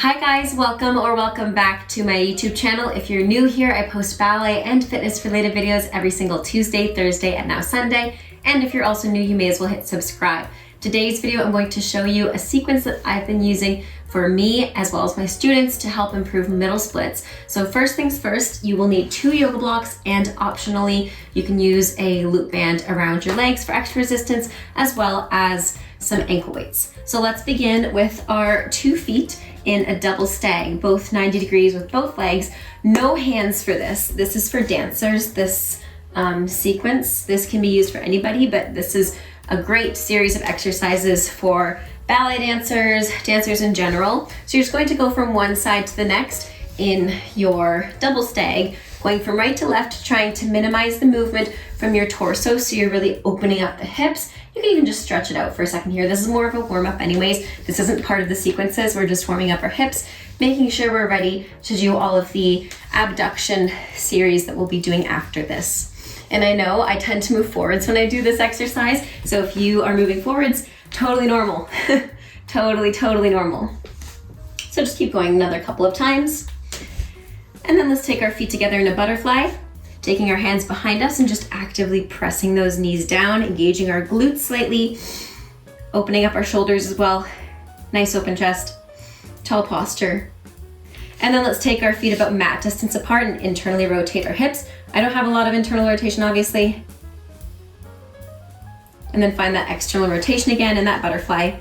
Hi guys, welcome back to my YouTube channel. If you're new here, I post ballet and fitness related videos every single Tuesday, Thursday, and now Sunday. And if you're also new, you may as well hit subscribe. Today's video, I'm going to show you a sequence that I've been using for me as well as my students to help improve middle splits. So first things first, you will need 2 yoga blocks, and optionally, you can use a loop band around your legs for extra resistance as well as some ankle weights. So let's begin with our 2 feet in a double stag, both 90 degrees with both legs. No hands for this. This is for dancers, this sequence. This can be used for anybody, but this is a great series of exercises for ballet dancers, dancers in general. So you're just going to go from one side to the next in your double stag, going from right to left, trying to minimize the movement from your torso so you're really opening up the hips. You can even just stretch it out for a second here. This is more of a warm-up anyways. This isn't part of the sequences. We're just warming up our hips, making sure we're ready to do all of the abduction series that we'll be doing after this. And I know I tend to move forwards when I do this exercise, so if you are moving forwards, totally normal. Totally normal. So just keep going another couple of times. And then let's take our feet together in a butterfly, taking our hands behind us and just actively pressing those knees down, engaging our glutes slightly, opening up our shoulders as well. Nice open chest, tall posture. And then let's take our feet about mat distance apart and internally rotate our hips. I don't have a lot of internal rotation, obviously. And then find that external rotation again in that butterfly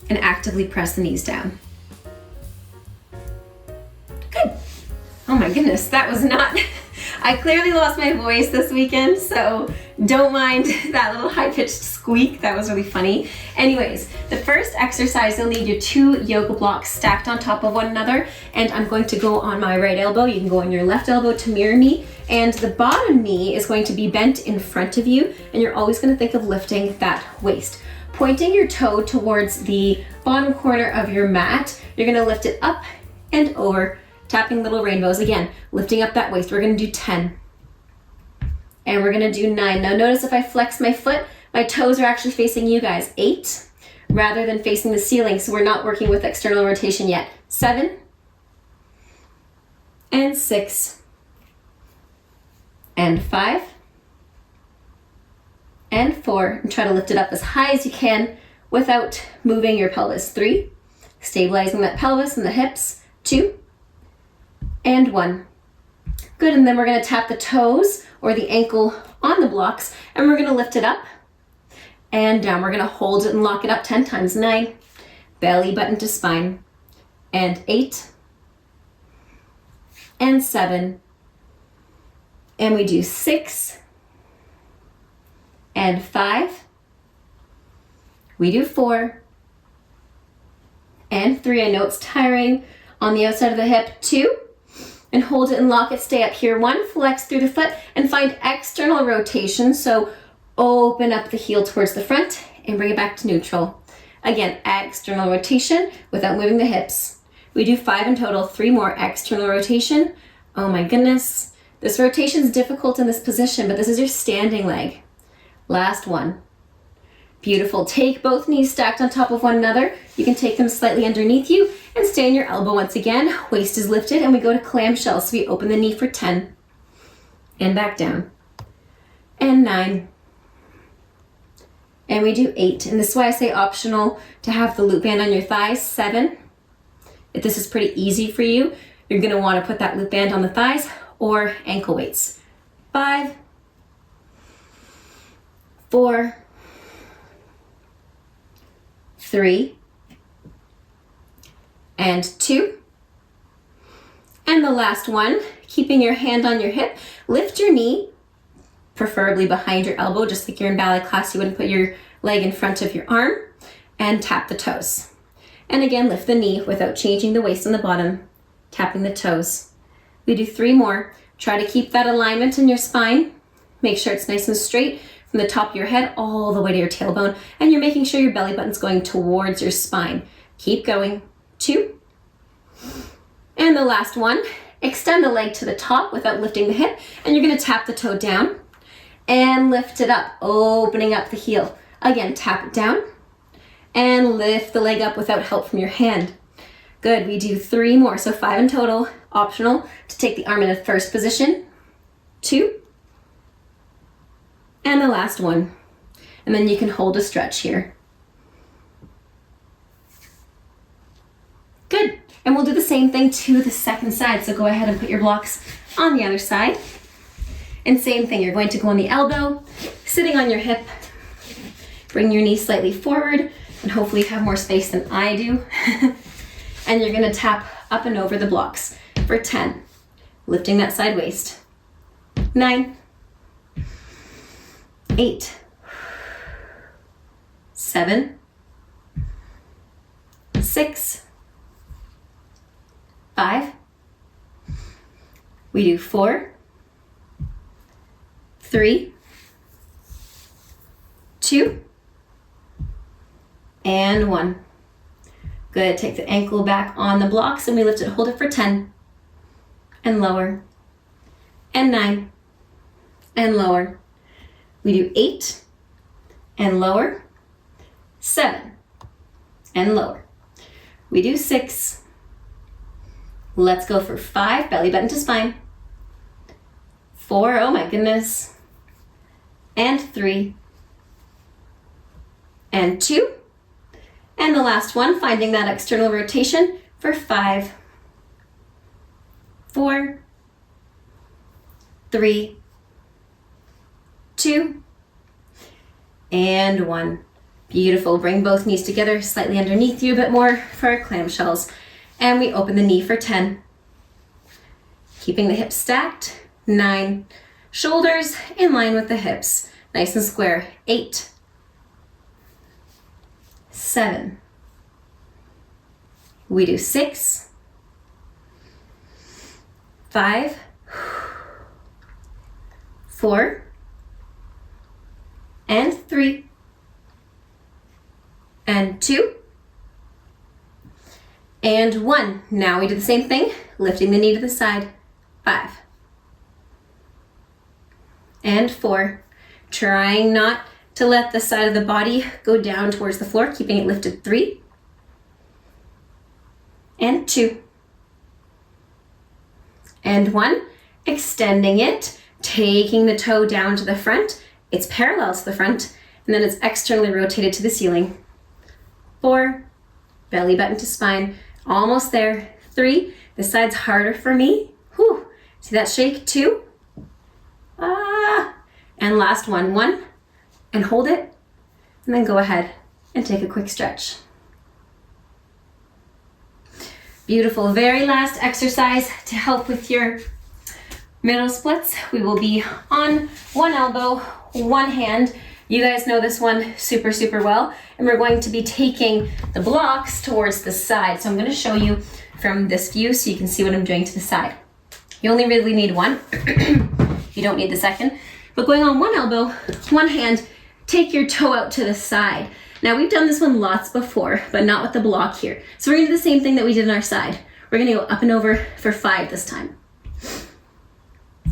and actively press the knees down. Good. Oh my goodness, that was not, I clearly lost my voice this weekend, so don't mind that little high-pitched squeak. That was really funny. Anyways, the first exercise, you'll need your 2 yoga blocks stacked on top of one another, and I'm going to go on my right elbow. You can go on your left elbow to mirror me, and the bottom knee is going to be bent in front of you, and you're always going to think of lifting that waist. Pointing your toe towards the bottom corner of your mat, you're going to lift it up and over, tapping little rainbows. Again, lifting up that waist. We're going to do 10. And we're going to do 9. Now notice if I flex my foot, my toes are actually facing you guys. 8 rather than facing the ceiling. So we're not working with external rotation yet. 7 and 6 and 5 and 4. And try to lift it up as high as you can without moving your pelvis. 3, stabilizing that pelvis and the hips. 2 and 1. Good, and then we're gonna tap the toes or the ankle on the blocks, and we're gonna lift it up and down. We're gonna hold it and lock it up 10 times. 9, belly button to spine, and 8, and 7, and we do 6, and 5, we do 4, and 3. I know it's tiring. On the outside of the hip, 2, and hold it and lock it, stay up here. 1, flex through the foot and find external rotation. So open up the heel towards the front and bring it back to neutral. Again, external rotation without moving the hips. We do 5 in total, 3 more external rotation. Oh my goodness. This rotation is difficult in this position, but this is your standing leg. Last one. Beautiful. Take both knees stacked on top of one another. You can take them slightly underneath you and stay on your elbow once again. Waist is lifted and we go to clamshell. So we open the knee for 10 and back down. And 9. And we do 8. And this is why I say optional to have the loop band on your thighs. 7. If this is pretty easy for you, you're going to want to put that loop band on the thighs or ankle weights. 5, 4, 3, and 2. And the last one, keeping your hand on your hip, lift your knee, preferably behind your elbow, just like you're in ballet class, you wouldn't put your leg in front of your arm, and tap the toes. And again, lift the knee without changing the waist on the bottom, tapping the toes. We do 3 more. Try to keep that alignment in your spine. Make sure it's nice and straight from the top of your head all the way to your tailbone, and you're making sure your belly button's going towards your spine. Keep going. 2. And the last one, extend the leg to the top without lifting the hip, and you're going to tap the toe down and lift it up, opening up the heel. Again, tap it down and lift the leg up without help from your hand. Good, we do 3 more, so 5 in total. Optional to take the arm in a first position, 2, and the last one. And then you can hold a stretch here. Good, and we'll do the same thing to the second side. So go ahead and put your blocks on the other side. And same thing, you're going to go on the elbow, sitting on your hip, bring your knee slightly forward, and hopefully you have more space than I do. And you're gonna tap up and over the blocks for 10, lifting that side waist. 9, 8, 7, 6, 5. We do 4, 3, 2, and 1. Good, take the ankle back on the blocks and we lift it, hold it for 10, and lower, and 9, and lower. We do 8, and lower, 7, and lower. We do 6. Let's go for 5, belly button to spine. 4, oh my goodness. And 3, and 2. And the last one, finding that external rotation for 5, 4, 3, 2, and 1. Beautiful. Bring both knees together, slightly underneath you a bit more for our clamshells. And we open the knee for 10. Keeping the hips stacked. 9. Shoulders in line with the hips. Nice and square. 8. 7. We do 6. 5. 4. And 3. And 2. And 1. Now we do the same thing, lifting the knee to the side. 5. And 4. Trying not to let the side of the body go down towards the floor, keeping it lifted. 3. And 2. And 1. Extending it, taking the toe down to the front. It's parallel to the front, and then it's externally rotated to the ceiling. 4. Belly button to spine. Almost there. 3. This side's harder for me. Whew. See that shake? 2. And last one. 1. And hold it. And then go ahead and take a quick stretch. Beautiful. Very last exercise to help with your middle splits. We will be on one elbow, one hand. You guys know this one super, super well. And we're going to be taking the blocks towards the side. So I'm going to show you from this view so you can see what I'm doing to the side. You only really need one. You don't need the second. But going on one elbow, one hand, take your toe out to the side. Now we've done this one lots before, but not with the block here. So we're gonna do the same thing that we did on our side. We're gonna go up and over for 5 this time.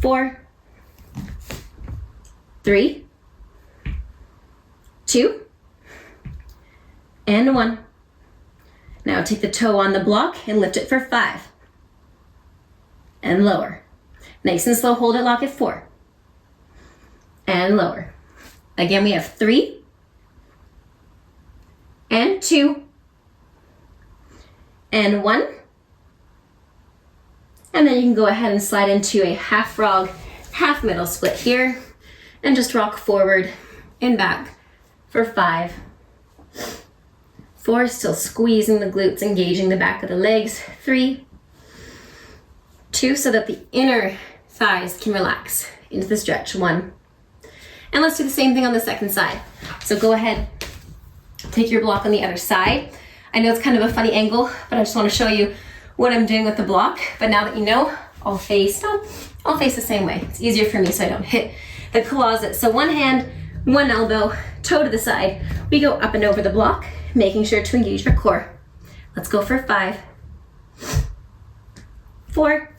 4, 3, 2, and 1. Now take the toe on the block and lift it for 5. And lower. Nice and slow, hold it, lock it. 4. And lower. Again, we have 3, and 2, and 1. And then you can go ahead and slide into a half frog, half middle split here, and just rock forward and back for 5. 4, still squeezing the glutes, engaging the back of the legs. 3, 2, so that the inner thighs can relax into the stretch. 1. And let's do the same thing on the second side. So go ahead, take your block on the other side. I know it's kind of a funny angle, but I just want to show you what I'm doing with the block. But now that you know, I'll face the same way. It's easier for me so I don't hit the closet. So one hand, one elbow, toe to the side. We go up and over the block, making sure to engage our core. Let's go for 5, 4,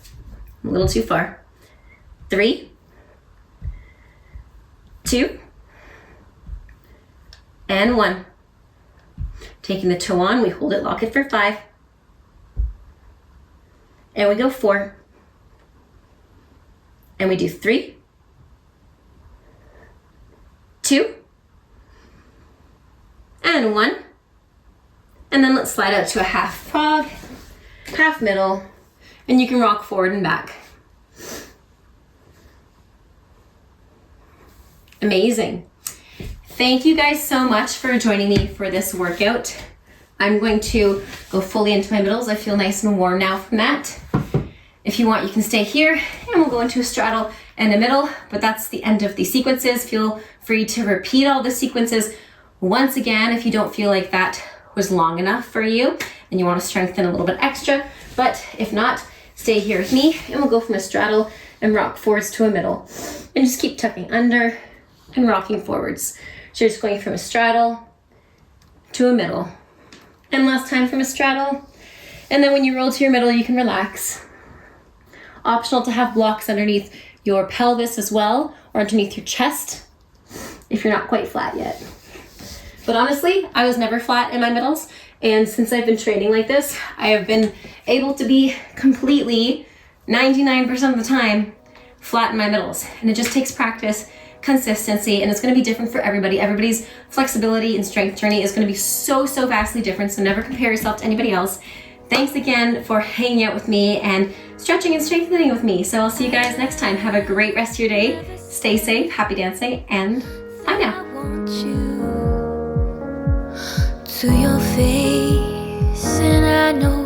a little too far, 3, 2, and 1. Taking the toe on, we hold it, lock it for 5, and we go 4, and we do 3, 2, and 1, and then let's slide out to a half frog, half middle, and you can rock forward and back. Amazing. Thank you guys so much for joining me for this workout. I'm going to go fully into my middles. I feel nice and warm now from that. If you want, you can stay here and we'll go into a straddle and a middle, but that's the end of the sequences. Feel free to repeat all the sequences once again if you don't feel like that was long enough for you and you want to strengthen a little bit extra. But if not, stay here with me and we'll go from a straddle and rock forwards to a middle. And just keep tucking under and rocking forwards. So you're just going from a straddle to a middle. And last time from a straddle. And then when you roll to your middle, you can relax. Optional to have blocks underneath your pelvis as well, or underneath your chest, if you're not quite flat yet. But honestly, I was never flat in my middles. And since I've been training like this, I have been able to be completely, 99% of the time, flat in my middles. And it just takes practice, consistency, and it's going to be different for everybody. Everybody's flexibility and strength journey is going to be so vastly different, so never compare yourself to anybody else. Thanks again for hanging out with me and stretching and strengthening with me. So I'll see you guys next time. Have a great rest of your day. Stay safe, happy dancing, and bye now. I want you to your face, and I know